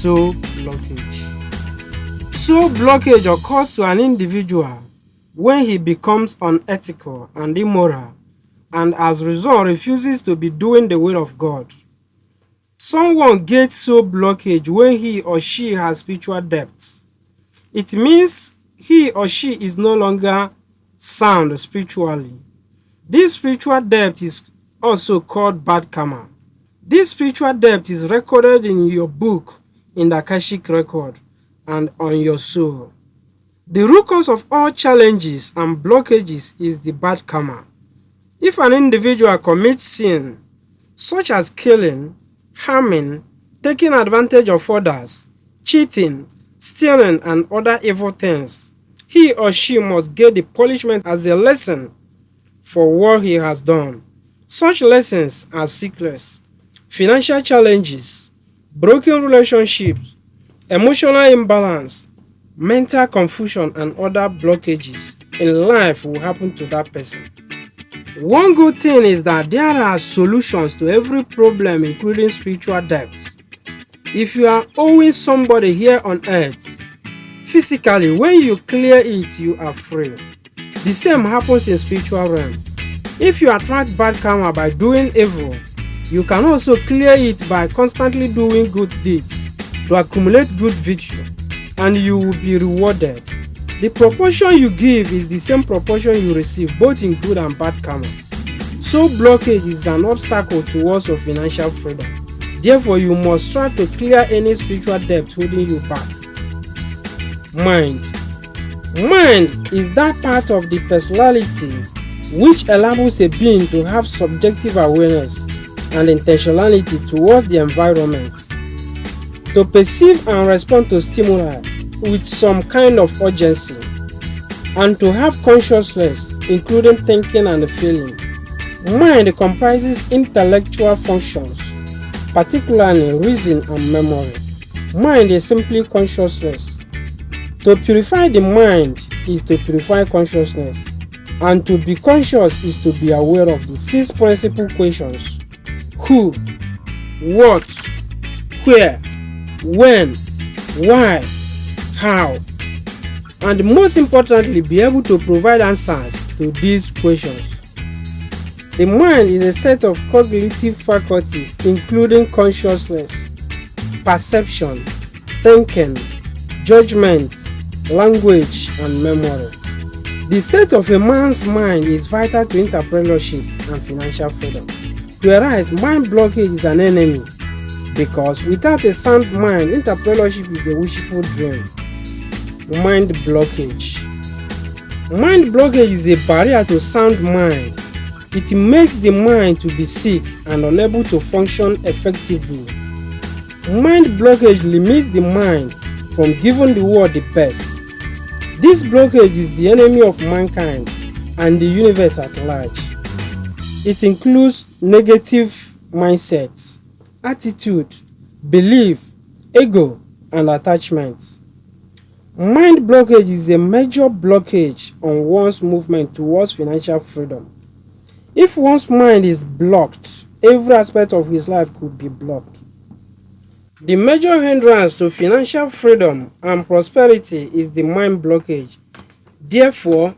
soul blockage. Soul blockage occurs to an individual when he becomes unethical and immoral, and as a result refuses to be doing the will of God. Someone gets soul blockage when he or she has spiritual depth. It means he or she is no longer sound spiritually. This spiritual depth is also called bad karma. This spiritual depth is recorded in your book in the Akashic record and on your soul. The root cause of all challenges and blockages is the bad karma. If an individual commits sin, such as killing, harming, taking advantage of others, cheating, stealing, and other evil things, he or she must get the punishment as a lesson for what he has done. Such lessons are sickness, financial challenges, broken relationships, emotional imbalance, mental confusion, and other blockages in life will happen to that person. One good thing is that there are solutions to every problem, including spiritual depth. If you are owing somebody here on earth, physically, when you clear it, you are free. The same happens in spiritual realm. If you attract bad karma by doing evil, you can also clear it by constantly doing good deeds to accumulate good virtue, and you will be rewarded. The proportion you give is the same proportion you receive, both in good and bad karma. Soul blockage is an obstacle towards your financial freedom. Therefore, you must strive to clear any spiritual debt holding you back. Mind. Mind is that part of the personality which enables a being to have subjective awareness and intentionality towards the environment, to perceive and respond to stimuli with some kind of urgency, and to have consciousness, including thinking and feeling. Mind comprises intellectual functions, particularly reason and memory. Mind is simply consciousness. To purify the mind is to purify consciousness, and to be conscious is to be aware of the 6 principal questions: who, what, where, when, why, how, and most importantly, be able to provide answers to these questions. The mind is a set of cognitive faculties including consciousness, perception, thinking, judgment, language, and memory. The state of a man's mind is vital to entrepreneurship and financial freedom, whereas mind blockage is an enemy, because without a sound mind, entrepreneurship is a wishful dream. Mind blockage. Mind blockage is a barrier to sound mind. It makes the mind to be sick and unable to function effectively. Mind blockage limits the mind from giving the world the best. This blockage is the enemy of mankind and the universe at large. It includes negative mindsets, attitude, belief, ego, and attachment. Mind blockage is a major blockage on one's movement towards financial freedom. If one's mind is blocked, every aspect of his life could be blocked. The major hindrance to financial freedom and prosperity is the mind blockage. Therefore,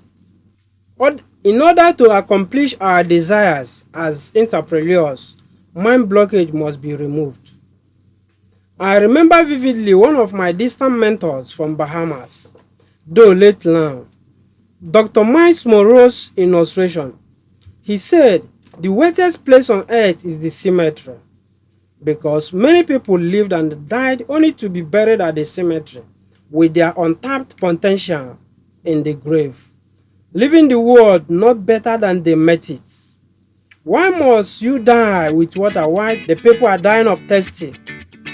in order to accomplish our desires as entrepreneurs, mind blockage must be removed. I remember vividly one of my distant mentors from Bahamas, though late now, Dr. Miles Monroe's illustration. He said, the wettest place on earth is the cemetery, because many people lived and died only to be buried at the cemetery with their untapped potential in the grave, leaving the world not better than they met it. Why must you die with water while the people are dying of thirsty?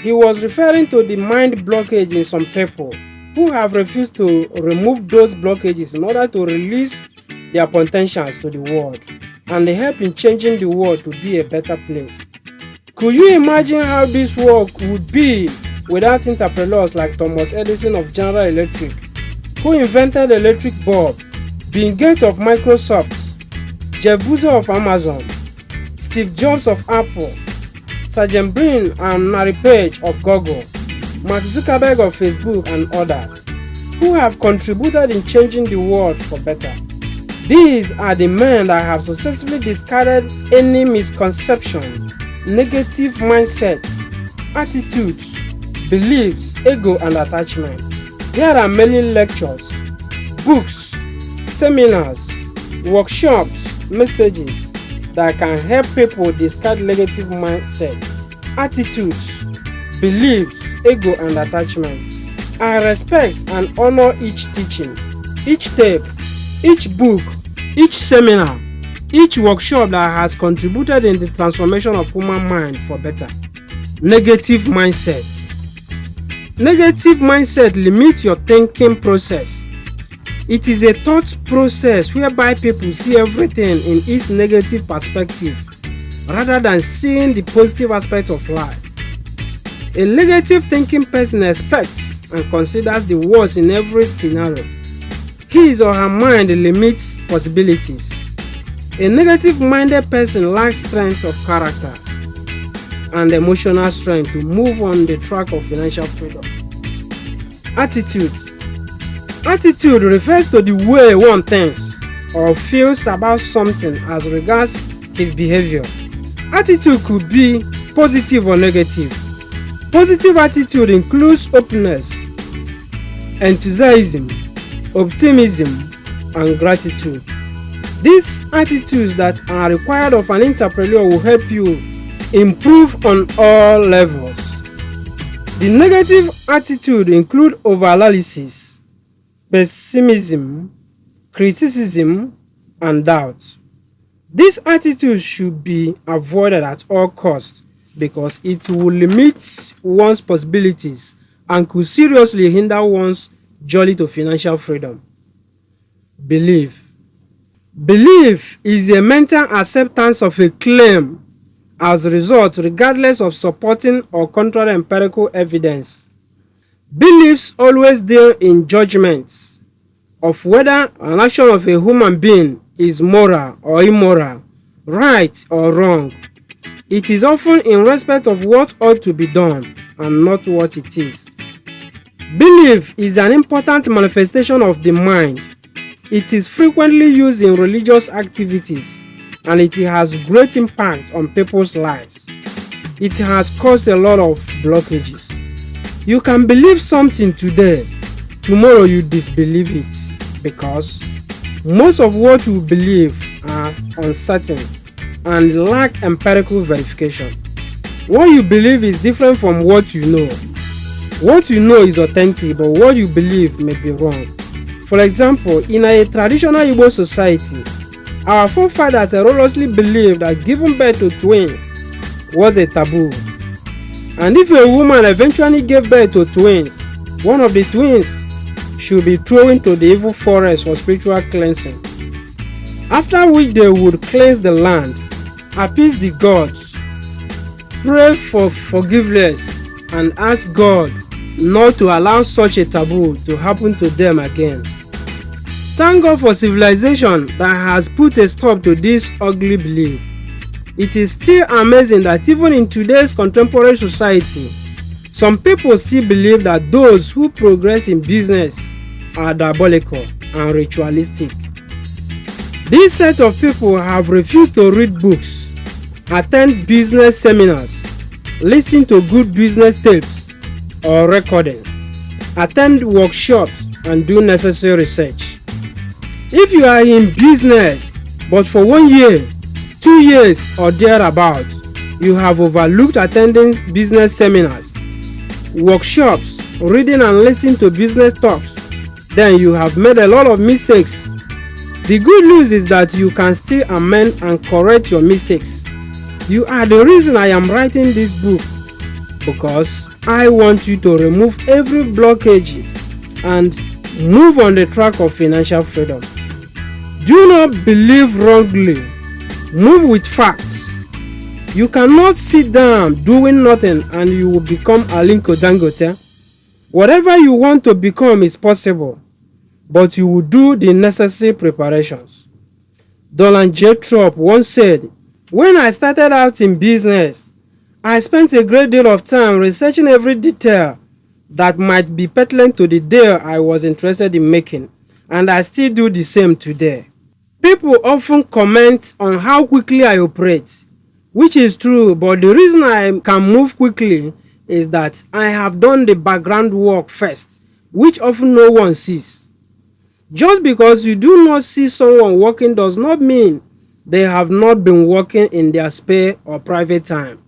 He was referring to the mind blockage in some people who have refused to remove those blockages in order to release their potentials to the world and help in changing the world to be a better place. Could you imagine how this world would be without entrepreneurs like Thomas Edison of General Electric, who invented the electric bulb, Bill Gates of Microsoft, Jeff Bezos of Amazon, Steve Jobs of Apple, Sergey Brin and Larry Page of Google, Mark Zuckerberg of Facebook, and others, who have contributed in changing the world for better. These are the men that have successfully discarded any misconception, negative mindsets, attitudes, beliefs, ego, and attachment. There are many lectures, books, seminars, workshops, messages that can help people discard negative mindsets, attitudes, beliefs, ego, and attachment. I respect and honor each teaching, each tape, each book, each seminar, each workshop that has contributed in the transformation of human mind for better. Negative mindsets. Negative mindset limits your thinking process. It is a thought process whereby people see everything in its negative perspective rather than seeing the positive aspects of life. A negative thinking person expects and considers the worst in every scenario. His or her mind limits possibilities. A negative-minded person lacks strength of character and emotional strength to move on the track of financial freedom. Attitude. Attitude refers to the way one thinks or feels about something as regards his behavior. Attitude could be positive or negative. Positive attitude includes openness, enthusiasm, optimism, and gratitude. These attitudes that are required of an entrepreneur will help you improve on all levels. The negative attitude include overanalysis, pessimism, criticism, and doubt. These attitudes should be avoided at all costs because it will limit one's possibilities and could seriously hinder one's journey to financial freedom. Belief. Belief is a mental acceptance of a claim as a result regardless of supporting or contrary empirical evidence. Beliefs always deal in judgments of whether an action of a human being is moral or immoral, right or wrong. It is often in respect of what ought to be done and not what it is. Belief is an important manifestation of the mind. It is frequently used in religious activities and it has great impact on people's lives. It has caused a lot of blockages. You can believe something today, tomorrow you disbelieve it because most of what you believe are uncertain and lack empirical verification. What you believe is different from what you know. What you know is authentic, but what you believe may be wrong. For example, in a traditional Igbo society, our forefathers erroneously believed that giving birth to twins was a taboo. And if a woman eventually gave birth to twins, one of the twins should be thrown into the evil forest for spiritual cleansing. After which they would cleanse the land, appease the gods, pray for forgiveness, and ask God not to allow such a taboo to happen to them again. Thank God for civilization that has put a stop to this ugly belief. It is still amazing that even in today's contemporary society, some people still believe that those who progress in business are diabolical and ritualistic. This set of people have refused to read books, attend business seminars, listen to good business tapes or recordings, attend workshops, and do necessary research. If you are in business, but for 1 year, 2 years, or thereabout, you have overlooked attending business seminars, workshops, reading and listening to business talks, then you have made a lot of mistakes. The good news is that you can still amend and correct your mistakes. You are the reason I am writing this book, because I want you to remove every blockage and move on the track of financial freedom. Do not believe wrongly. Move with facts. You cannot sit down doing nothing and you will become Aliko Dangote. Whatever you want to become is possible, but you will do the necessary preparations. Donald J. Trump once said, "When I started out in business, I spent a great deal of time researching every detail that might be pertinent to the deal I was interested in making, and I still do the same today. People often comment on how quickly I operate, which is true, but the reason I can move quickly is that I have done the background work first, which often no one sees. Just because you do not see someone working does not mean they have not been working in their spare or private time.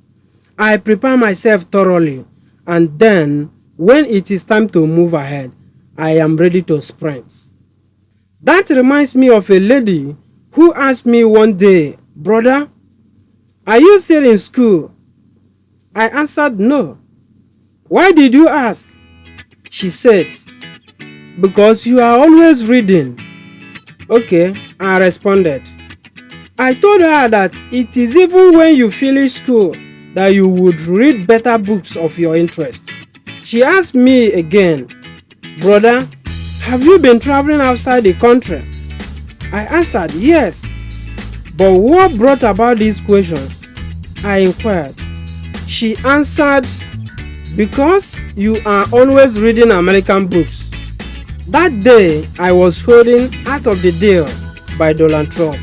I prepare myself thoroughly, and then when it is time to move ahead, I am ready to sprint. That reminds me of a lady who asked me one day, "Brother, are you still in school?" I answered no. "Why did you ask?" She said, "Because you are always reading." "Okay," I responded. I told her that it is even when you finish school that you would read better books of your interest. She asked me again, "Brother, have you been traveling outside the country?" I answered yes. "But what brought about these questions?" I inquired. She answered, "Because you are always reading American books." That day, I was holding Art of the Deal by Donald Trump.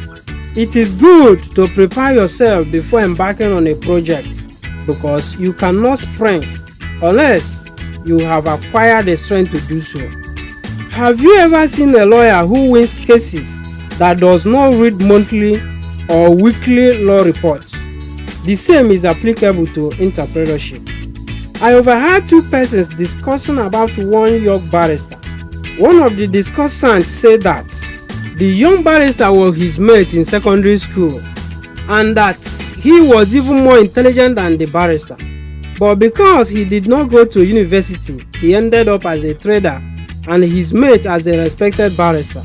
It is good to prepare yourself before embarking on a project because you cannot sprint unless you have acquired the strength to do so. Have you ever seen a lawyer who wins cases that does not read monthly or weekly law reports? The same is applicable to entrepreneurship. I overheard two persons discussing about one young barrister. One of the discussants said that the young barrister was his mate in secondary school and that he was even more intelligent than the barrister. But because he did not go to university, he ended up as a trader and his mate as a respected barrister.